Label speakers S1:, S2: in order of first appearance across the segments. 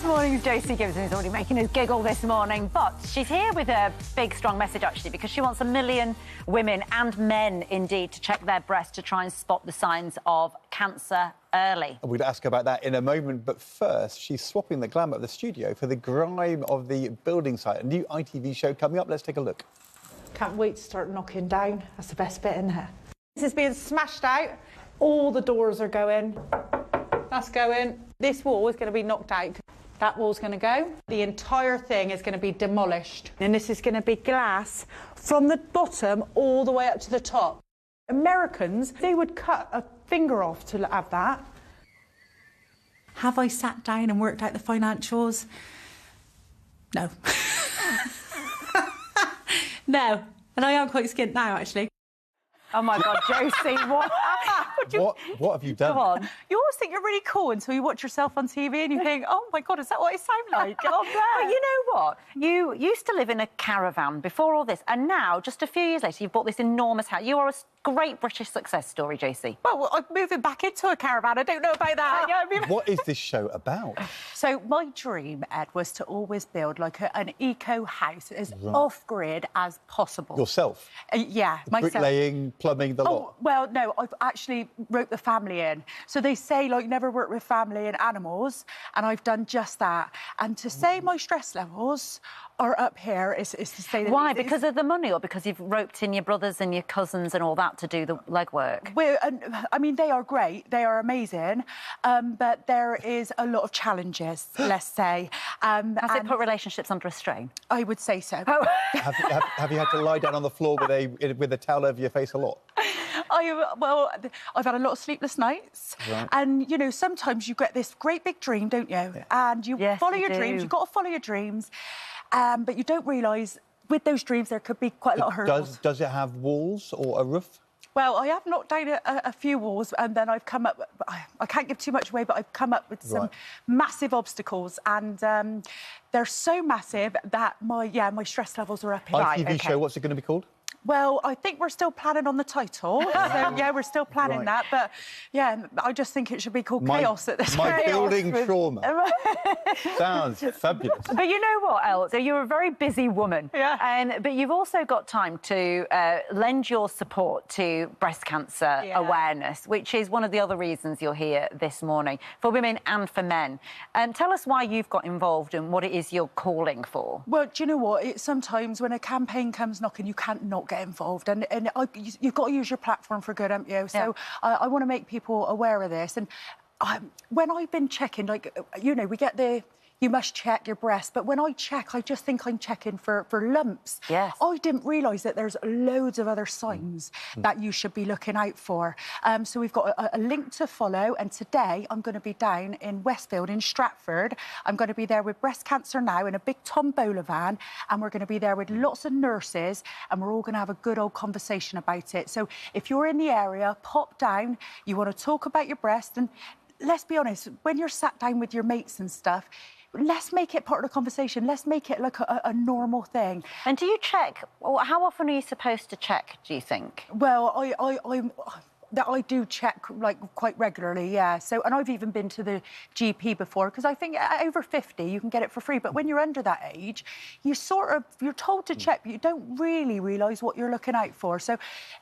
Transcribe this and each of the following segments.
S1: This morning's Josie Gibson is already making us giggle this morning, but she's here with a big, strong message, actually, because she wants 1 million women and men, indeed, to check their breasts to try and spot the signs of cancer early.
S2: We'll ask her about that in a moment, but first, she's swapping the glamour of the studio for the grime of the building site. A new ITV show coming up. Let's take a look.
S3: Can't wait to start knocking down. That's the best bit in here. This is being smashed out. All the doors are going. That's going. This wall is going to be knocked out. That wall's going to go. The entire thing is going to be demolished. And this is going to be glass from the bottom all the way up to the top. Americans, they would cut a finger off to have that. Have I sat down and worked out the financials? No. No. And I am quite skint now, actually.
S1: Oh, my God, Josie, what?
S2: What have you done?
S1: Come on.
S3: You always think you're really cool until you watch yourself on TV and you think, oh, my God, is that what I sound like? Oh,
S1: But you know what? You used to live in a caravan before all this, and now, just a few years later, you've bought this enormous house. You are a great British success story, Josie.
S3: Well, I'm moving back into a caravan. I don't know about that.
S2: What is this show about?
S3: So my dream, Ed, was to always build like an eco house as off-grid as possible.
S2: Yourself?
S3: Yeah, myself.
S2: Bricklaying, plumbing, the lot?
S3: Oh, well, no, I've actually wrote the family in. So they say, like, never work with family and animals, and I've done just that. And to say my stress levels are up here is to say that...
S1: Why? Because of the money, or because you've roped in your brothers and your cousins and all that to do the legwork?
S3: I mean, they are great, they are amazing, but there is a lot of challenges, let's say.
S1: Has it put relationships under a strain?
S3: I would say so.
S1: Oh.
S2: Have you had to lie down on the floor with a towel over your face a lot?
S3: Well, I've had a lot of sleepless nights.
S2: Right.
S3: And, you know, sometimes you get this great big dream, don't you? Yeah. And you follow your dreams. You've got to follow your dreams. But you don't realise, with those dreams, there could be quite a lot of hurdles.
S2: Does it have walls or a roof?
S3: Well, I have knocked down a few walls, and then I've come up... I can't give too much away, but I've come up with some massive obstacles, and they're so massive that my stress levels are up here.
S2: ITV show, what's it going to be called?
S3: Well, I think we're still planning on the title. So, yeah, we're still planning that. But, yeah, I just think it should be called Chaos at this point.
S2: My building trauma. Sounds fabulous.
S1: But you know what, Elle? So you're a very busy woman.
S3: Yeah.
S1: But you've also got time to lend your support to breast cancer awareness, which is one of the other reasons you're here this morning, for women and for men. Tell us why you've got involved and what it is you're calling for.
S3: Well, do you know what? Sometimes when a campaign comes knocking, you can't not get involved, and you've got to use your platform for good, haven't you? So I want to make people aware of this. And when I've been checking, like, you know, we get you must check your breast, but when I check, I just think I'm checking for lumps.
S1: Yes.
S3: I didn't realise that there's loads of other signs that you should be looking out for. So we've got a link to follow, and today I'm going to be down in Westfield in Stratford. I'm going to be there with Breast Cancer Now in a big tombola van, and we're going to be there with lots of nurses, and we're all going to have a good old conversation about it. So if you're in the area, pop down, you want to talk about your breast, and let's be honest, when you're sat down with your mates and stuff, let's make it part of the conversation. Let's make it like a normal thing.
S1: And do you check? How often are you supposed to check, do you think?
S3: Well, I do check, like, quite regularly, yeah. So, and I've even been to the GP before, because I think over 50 you can get it for free. But when you're under that age, you're told to check, but you don't really realise what you're looking out for. So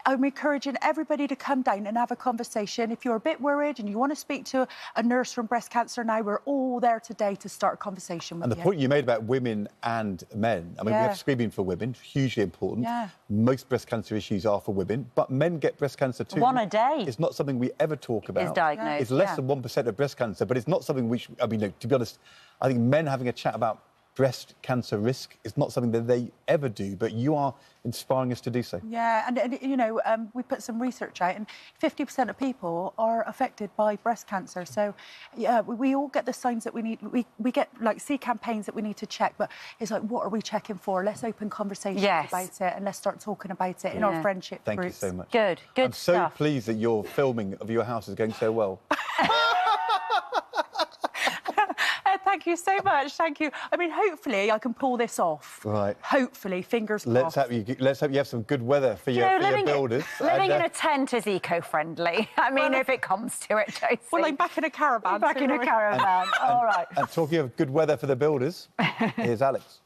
S3: I'm encouraging everybody to come down and have a conversation. If you're a bit worried and you want to speak to a nurse from Breast Cancer Now, we're all there today to start a conversation with you.
S2: And the point you made about women and men, I mean, we have screening for women, hugely important.
S3: Yeah.
S2: Most breast cancer issues are for women, but men get breast cancer too.
S1: One a day.
S2: It's not something we ever talk about.
S1: It's diagnosed,
S2: It's less than 1% of breast cancer, but it's not something which, I mean, look, to be honest, I think men having a chat about breast cancer risk is not something that they ever do, but you are inspiring us to do so.
S3: Yeah, and you know, we put some research out, and 50% of people are affected by breast cancer. So, yeah, we all get the signs that we need. We get, like, see campaigns that we need to check, but it's like, what are we checking for? Let's open conversations about it, and let's start talking about it in our friendship groups.
S2: Thank you so much.
S1: Good
S2: I'm
S1: stuff.
S2: so pleased that your filming of your house is going so well.
S3: Thank Thank you so much. Thank you. I mean, hopefully I can pull this off.
S2: Right.
S3: Hopefully, fingers crossed.
S2: Let's hope you have some good weather for your builders.
S1: Living in a tent is eco-friendly. I mean, if it comes to it, Tracy.
S3: Well, I'm back in a caravan.
S1: Back in a caravan. All right.
S2: And talking of good weather for the builders, here's Alex.